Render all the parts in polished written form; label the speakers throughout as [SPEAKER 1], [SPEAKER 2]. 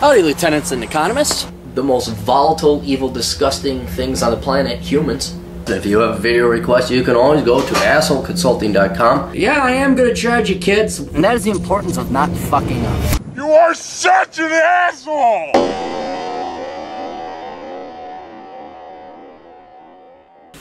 [SPEAKER 1] Howdy, lieutenants and economists.
[SPEAKER 2] The most volatile, evil, disgusting things on the planet, humans. If you have a video request, you can always go to assholeconsulting.com.
[SPEAKER 1] Yeah, I am gonna charge you, kids. And that is the importance of not fucking up.
[SPEAKER 3] You are such an asshole!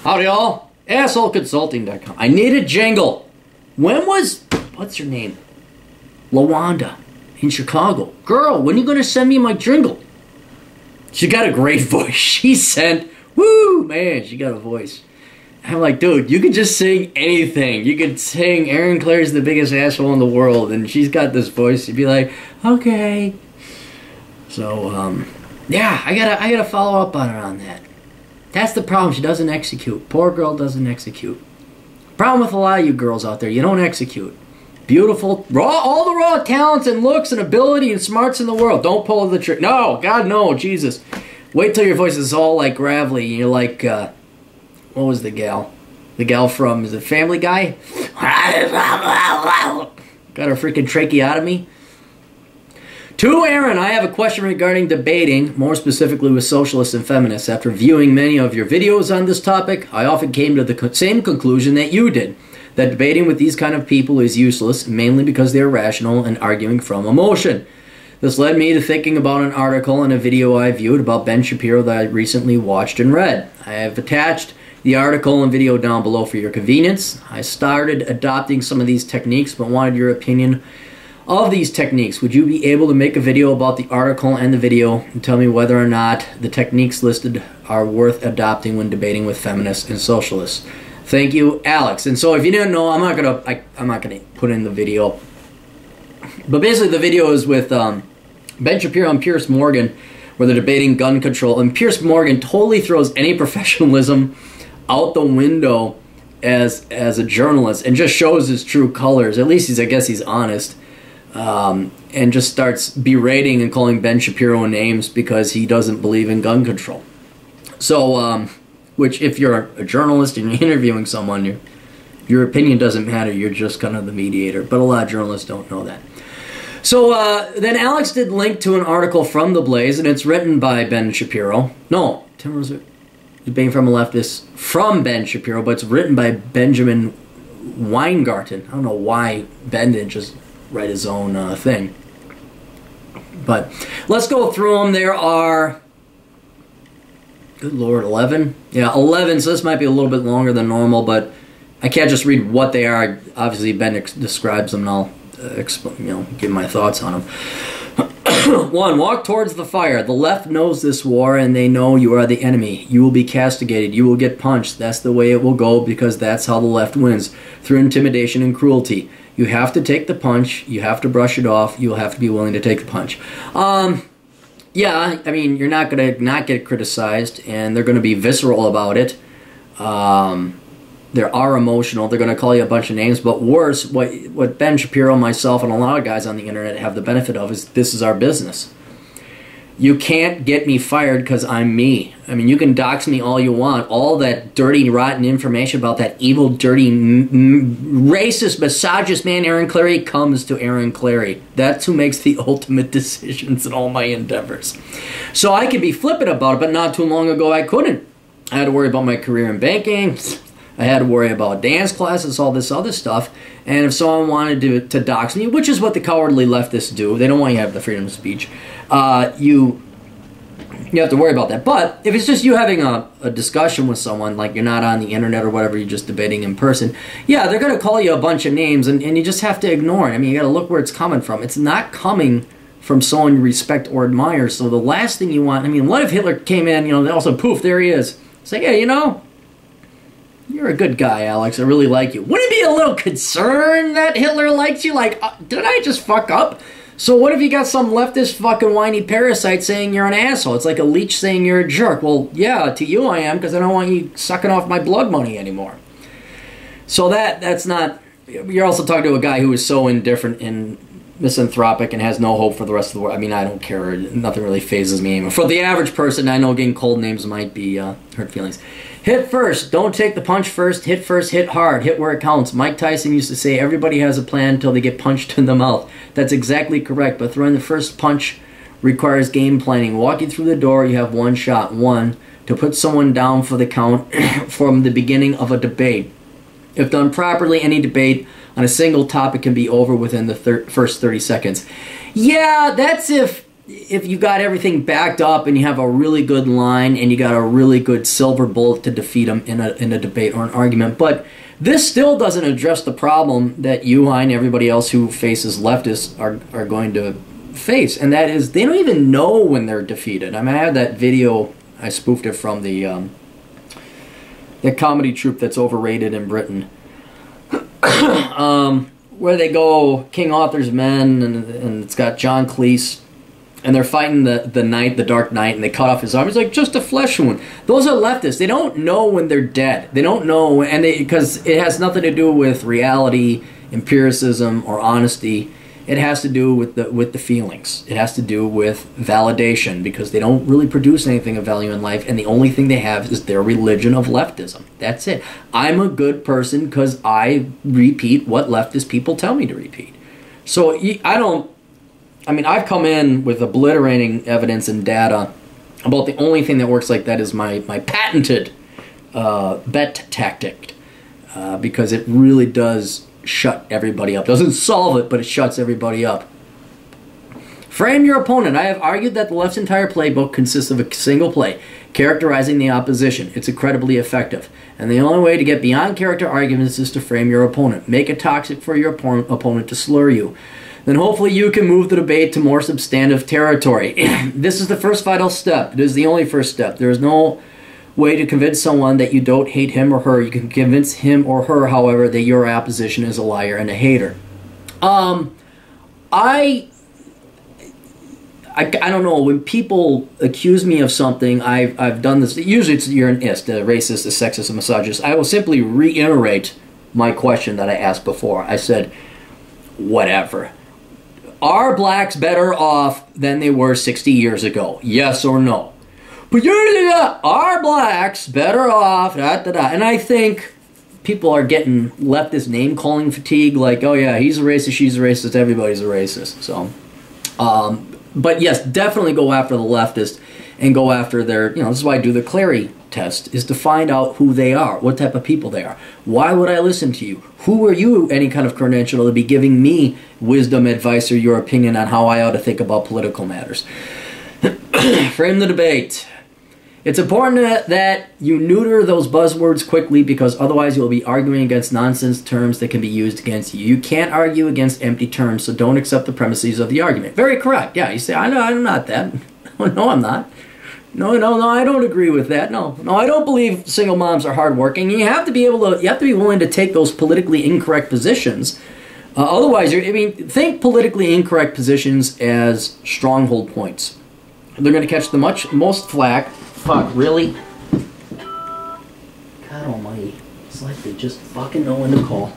[SPEAKER 1] Howdy, y'all. Assholeconsulting.com. I need a jingle. When was... what's her name? Lawanda in Chicago. Girl, when are you gonna send me my jingle? She got a great voice. She sent... woo, man, she got a voice. I'm like, dude, you could just sing anything. You could sing Aaron Clary's the biggest asshole in the world, and she's got this voice. You'd be like, okay. So, yeah, I gotta follow up on her on that. That's the problem. She doesn't execute. Poor girl doesn't execute. Problem with a lot of you girls out there, you don't execute. Beautiful, all the raw talents and looks and ability and smarts in the world. Don't pull the trick. No, God, no, Jesus. Wait till your voice is all like gravelly and you're like, what was the gal? The gal from, is it Family Guy? Got her freaking tracheotomy. To Aaron, I have a question regarding debating, more specifically with socialists and feminists. After viewing many of your videos on this topic, I often came to the same conclusion that you did, that debating with these kind of people is useless, mainly because they are rational and arguing from emotion. This led me to thinking about an article and a video I viewed about Ben Shapiro that I recently watched and read. I have attached the article and video down below for your convenience. I started adopting some of these techniques, but wanted your opinion of these techniques. Would you be able to make a video about the article and the video and tell me whether or not the techniques listed are worth adopting when debating with feminists and socialists? Thank you, Alex. And so if you didn't know, I'm not gonna put in the video. But basically the video is with Ben Shapiro and Piers Morgan, where they're debating gun control. And Piers Morgan totally throws any professionalism out the window as a journalist and just shows his true colors. At least I guess he's honest. And just starts berating and calling Ben Shapiro names because he doesn't believe in gun control. So, which if you're a journalist and you're interviewing someone, your opinion doesn't matter. You're just kind of the mediator. But a lot of journalists don't know that. So then Alex did link to an article from The Blaze, and it's written by Ben Shapiro. No, being from a leftist from Ben Shapiro, but it's written by Benjamin Weingarten. I don't know why Ben didn't just write his own thing. But let's go through them. There are, good Lord, 11? Yeah, 11, so this might be a little bit longer than normal, but I can't just read what they are. Obviously, Ben describes them, and I'll give my thoughts on them. 1. Walk towards the fire. The left knows this war, and they know you are the enemy. You will be castigated. You will get punched. That's the way it will go, because that's how the left wins, through intimidation and cruelty. You have to take the punch. You have to brush it off. You'll have to be willing to take the punch. Yeah, I mean, you're not going to not get criticized, and they're going to be visceral about it. They are emotional. They're going to call you a bunch of names. But worse, what Ben Shapiro, myself, and a lot of guys on the internet have the benefit of is this is our business. You can't get me fired because I'm me. I mean, you can dox me all you want. All that dirty, rotten information about that evil, dirty, racist, misogynist man, Aaron Clary, comes to Aaron Clary. That's who makes the ultimate decisions in all my endeavors. So I can be flippant about it, but not too long ago I couldn't. I had to worry about my career in banking. I had to worry about dance classes, all this other stuff. And if someone wanted to dox me, which is what the cowardly leftists do, they don't want you to have the freedom of speech, you have to worry about that. But if it's just you having a discussion with someone, like you're not on the internet or whatever, you're just debating in person, yeah, they're going to call you a bunch of names, and you just have to ignore it. I mean, you got to look where it's coming from. It's not coming from someone you respect or admire. So the last thing you want, I mean, what if Hitler came in, they also, poof, there he is. It's like, hey, you're a good guy, Alex. I really like you. Wouldn't it be a little concern that Hitler likes you? Like, did I just fuck up? So what if you got some leftist fucking whiny parasite saying you're an asshole? It's like a leech saying you're a jerk. Well, yeah, to you I am, because I don't want you sucking off my blood money anymore. So that's not... You're also talking to a guy who is so indifferent and misanthropic and has no hope for the rest of the world. I mean, I don't care. Nothing really phases me anymore. For the average person, I know getting cold names might be hurt feelings. Hit first. Don't take the punch first. Hit first. Hit hard. Hit where it counts. Mike Tyson used to say, everybody has a plan until they get punched in the mouth. That's exactly correct. But throwing the first punch requires game planning. Walking through the door, you have one shot. One, to put someone down for the count from the beginning of a debate. If done properly, any debate on a single topic can be over within the first 30 seconds. Yeah, that's if you got everything backed up and you have a really good line and you got a really good silver bullet to defeat them in a debate or an argument. But this still doesn't address the problem that you, I, and everybody else who faces leftists are going to face, and that is they don't even know when they're defeated. I mean, I had that video, I spoofed it from the comedy troupe that's overrated in Britain, where they go King Arthur's Men, and it's got John Cleese, and they're fighting the Dark Knight, and they cut off his arm. He's like, just a flesh wound. Those are leftists. They don't know when they're dead. They don't know, and because it has nothing to do with reality, empiricism, or honesty. It has to do with the feelings. It has to do with validation, because they don't really produce anything of value in life, and the only thing they have is their religion of leftism. That's it. I'm a good person because I repeat what leftist people tell me to repeat. So I've come in with obliterating evidence and data about the only thing that works like that is my patented bet tactic, because it really does shut everybody up. Doesn't solve it, but it shuts everybody up. Frame your opponent. I have argued that the left's entire playbook consists of a single play, characterizing the opposition. It's incredibly effective. And the only way to get beyond character arguments is to frame your opponent. Make it toxic for your opponent to slur you. Then hopefully you can move the debate to more substantive territory. This is the first vital step. It is the only first step. There is no way to convince someone that you don't hate him or her. You can convince him or her, however, that your opposition is a liar and a hater. I don't know, when people accuse me of something, I've done this. Usually it's you're an ist, a racist, a sexist, a misogynist. I will simply reiterate my question that I asked before. I said, whatever. Are blacks better off than they were 60 years ago? Yes or no? But are blacks better off? And I think people are getting leftist name-calling fatigue, like, oh yeah, he's a racist, she's a racist, everybody's a racist. So, but yes, definitely go after the leftist and go after their, this is why I do the Clary test, is to find out who they are, what type of people they are. Why would I listen to you? Who are you, any kind of credential to be giving me wisdom, advice, or your opinion on how I ought to think about political matters? Frame the debate. It's important that you neuter those buzzwords quickly, because otherwise you will be arguing against nonsense terms that can be used against you. You can't argue against empty terms, so don't accept the premises of the argument. Very correct. Yeah, you say, I know, I'm not that. No, I'm not. No, I don't agree with that. No, I don't believe single moms are hardworking. You have to be willing to take those politically incorrect positions. Otherwise, think politically incorrect positions as stronghold points. They're going to catch the most flack. Fuck, really? God almighty. It's like they just fucking know when to call.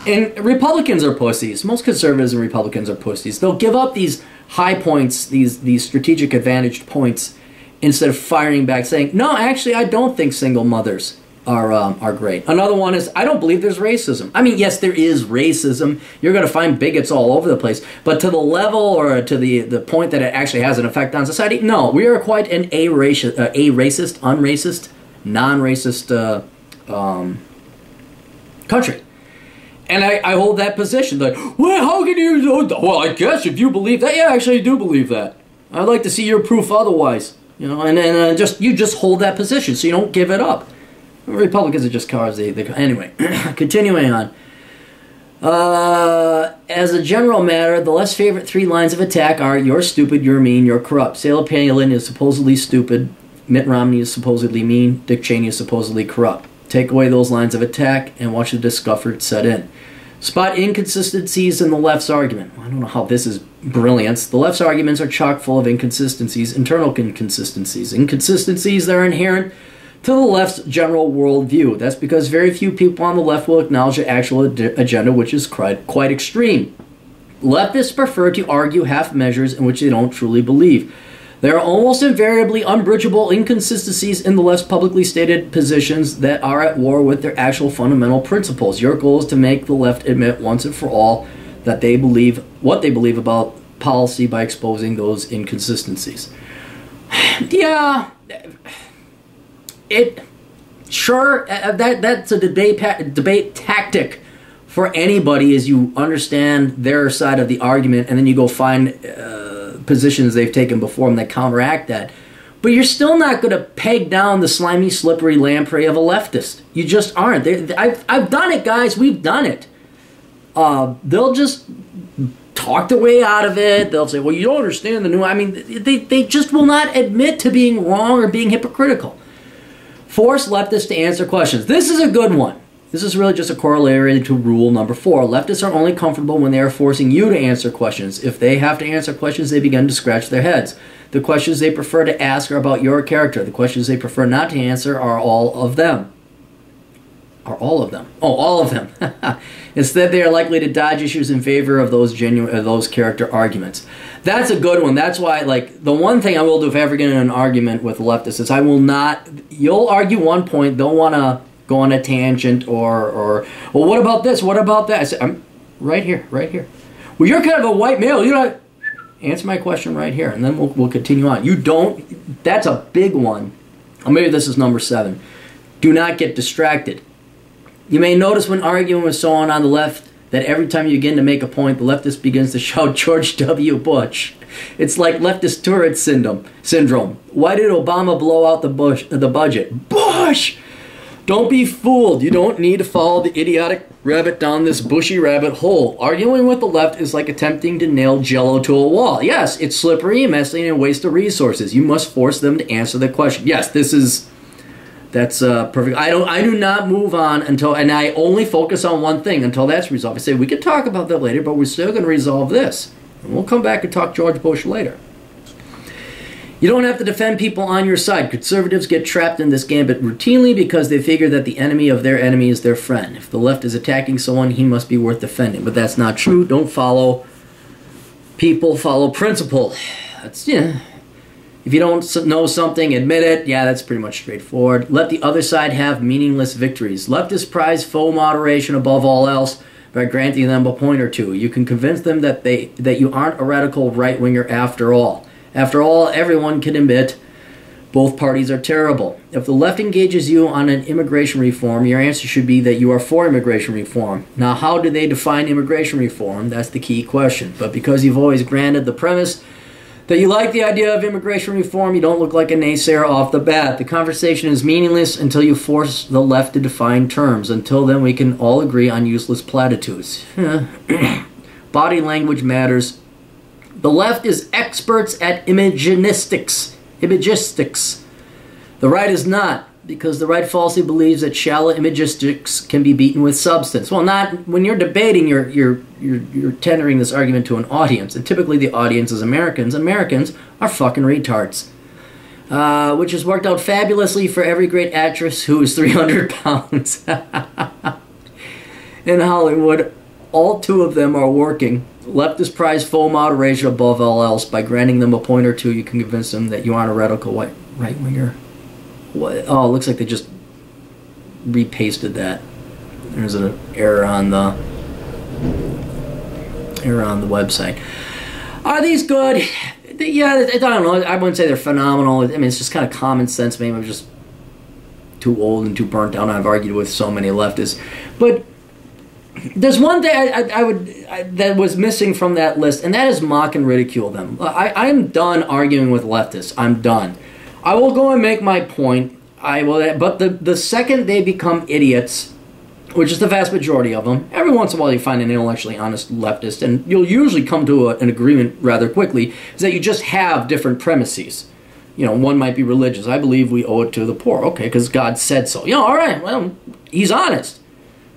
[SPEAKER 1] And Republicans are pussies. Most conservatives and Republicans are pussies. They'll give up these high points, these strategic advantaged points, instead of firing back saying, no, actually, I don't think single mothers are great. Another one is, I don't believe there's racism. I mean, yes, there is racism. You're going to find bigots all over the place. But to the level or to the point that it actually has an effect on society, no. We are quite an racist, unracist, non-racist country. And I hold that position. Like, well, how can you know that? Well, I guess if you believe that, yeah, actually I do believe that. I'd like to see your proof otherwise. And you just hold that position, so you don't give it up. Republicans are just cowards. Anyway, continuing on. As a general matter, the less favorite 3 lines of attack are, you're stupid, you're mean, you're corrupt. Sarah Palin is supposedly stupid. Mitt Romney is supposedly mean. Dick Cheney is supposedly corrupt. Take away those lines of attack and watch the discomfort set in. Spot inconsistencies in the left's argument. I don't know how this is brilliance. The left's arguments are chock full of inconsistencies, internal inconsistencies. Inconsistencies that are inherent to the left's general worldview. That's because very few people on the left will acknowledge the actual agenda, which is quite extreme. Leftists prefer to argue half measures in which they don't truly believe. There are almost invariably unbridgeable inconsistencies in the left's publicly stated positions that are at war with their actual fundamental principles. Your goal is to make the left admit once and for all that they believe what they believe about policy by exposing those inconsistencies. Yeah, that's a debate tactic for anybody, as you understand their side of the argument, and then you go find positions they've taken before them that counteract that. But you're still not going to peg down the slimy, slippery lamprey of a leftist. You just aren't. I've done it, guys. We've done it. They'll just talk their way out of it. They'll say, well, you don't understand the new... I mean, they just will not admit to being wrong or being hypocritical. Force leftists to answer questions. This is a good one. This is really just a corollary to rule number 4. Leftists are only comfortable when they are forcing you to answer questions. If they have to answer questions, they begin to scratch their heads. The questions they prefer to ask are about your character. The questions they prefer not to answer are all of them. Are all of them? Oh, all of them. Instead, they are likely to dodge issues in favor of those those character arguments. That's a good one. That's why, like, the one thing I will do if I ever get in an argument with leftists is I will not... You'll argue one point, they'll want to go on a tangent or well, what about this? What about that? I say, I'm right here, right here. Well, you're kind of a white male. You know, answer my question right here, and then we'll continue on. You don't... That's a big one. Or maybe this is number 7. Do not get distracted. You may notice when arguing with someone on the left that every time you begin to make a point, the leftist begins to shout George W. Bush. It's like leftist Tourette syndrome. Why did Obama blow out the budget? Bush! Don't be fooled. You don't need to follow the idiotic rabbit down this bushy rabbit hole. Arguing with the left is like attempting to nail Jell-O to a wall. Yes, it's slippery, messy, and a waste of resources. You must force them to answer the question. Yes, that's perfect. I do not move on until, and I only focus on one thing until that's resolved. I say we could talk about that later, but we're still going to resolve this. And we'll come back and talk George Bush later. You don't have to defend people on your side. Conservatives get trapped in this gambit routinely because they figure that the enemy of their enemy is their friend. If the left is attacking someone, he must be worth defending. But that's not true. Don't follow people, follow principle. That's, yeah. If you don't know something, admit it. Yeah, that's pretty much straightforward. Let the other side have meaningless victories. Leftists prize faux moderation above all else by granting them a point or two. You can convince them that you aren't a radical right-winger after all. After all, everyone can admit both parties are terrible. If the left engages you on an immigration reform, your answer should be that you are for immigration reform. Now, how do they define immigration reform? That's the key question. But because you've always granted the premise that you like the idea of immigration reform, you don't look like a naysayer off the bat. The conversation is meaningless until you force the left to define terms. Until then, we can all agree on useless platitudes. Body language matters. The left is experts at imagistics. The right is not, because the right falsely believes that shallow imagistics can be beaten with substance. Well, not when you're debating. You're tendering this argument to an audience, and typically the audience is Americans. Americans are fucking retards, which has worked out fabulously for every great actress who is 300 pounds in Hollywood. All 2 of them are working. Leftists prize faux moderation above all else. By granting them a point or two, you can convince them that you aren't a radical right-winger. Oh, it looks like they just repasted that. There's an error on the website. Are these good? Yeah, I don't know. I wouldn't say they're phenomenal. I mean, it's just kind of common sense. Maybe I'm just too old and too burnt out. I've argued with so many leftists, but there's one thing that was missing from that list, and that is mock and ridicule them. I'm done arguing with leftists. I'm done. I will go and make my point. I will, but the second they become idiots, which is the vast majority of them, every once in a while you find an intellectually honest leftist, and you'll usually come to an agreement rather quickly, is that you just have different premises. You know, one might be religious. I believe we owe it to the poor. Okay, because God said so. You know, all right, well, he's honest.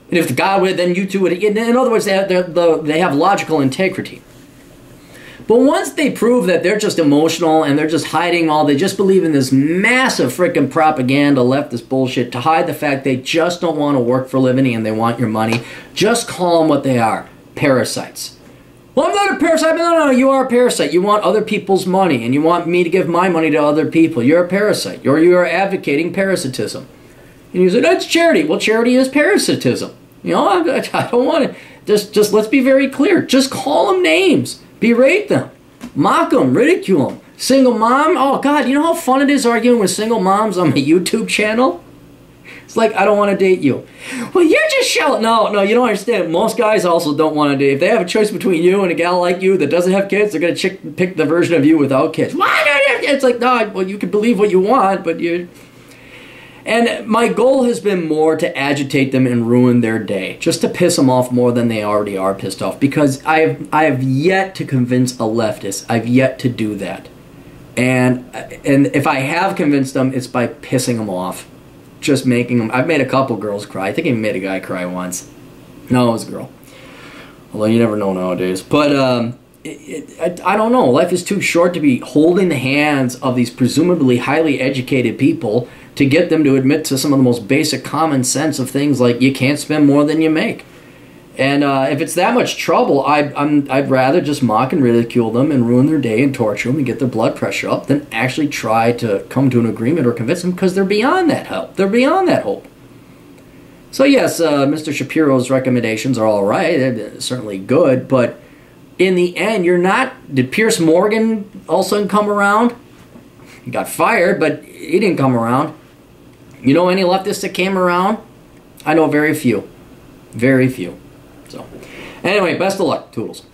[SPEAKER 1] And if God would, then you two would. In other words, they have logical integrity. But once they prove that they're just emotional and they're just hiding they just believe in this massive freaking propaganda, leftist bullshit, to hide the fact they just don't want to work for a living and they want your money, just call them what they are: parasites. Well, I'm not a parasite. No, you are a parasite. You want other people's money, and you want me to give my money to other people. You're a parasite. Or you are advocating parasitism. And you say, that's charity. Well, charity is parasitism. You know, I don't want it. Just let's be very clear. Just call them names. Berate them. Mock them. Ridicule them. Single mom. Oh, God, you know how fun it is arguing with single moms on my YouTube channel? It's like, I don't want to date you. Well, you're just shallow. No, you don't understand. Most guys also don't want to date. If they have a choice between you and a gal like you that doesn't have kids, they're going to pick the version of you without kids. Why? It's like, no, well, you can believe what you want, but you... And my goal has been more to agitate them and ruin their day, just to piss them off more than they already are pissed off. Because I have yet to convince a leftist. I've yet to do that. And if I have convinced them, it's by pissing them off. Just making them... I've made a couple girls cry. I think I even made a guy cry once. No, it was a girl. Although you never know nowadays. But I don't know. Life is too short to be holding the hands of these presumably highly educated people to get them to admit to some of the most basic common sense of things like you can't spend more than you make. And if it's that much trouble, I'd rather just mock and ridicule them and ruin their day and torture them and get their blood pressure up than actually try to come to an agreement or convince them, because they're beyond that help. They're beyond that hope. So yes, Mr. Shapiro's recommendations are all right. They're certainly good, but in the end, you're not... Did Pierce Morgan all of a sudden come around? He got fired, but he didn't come around. You know any leftists that came around? I know very few. Very few. So, anyway, best of luck, Toodles.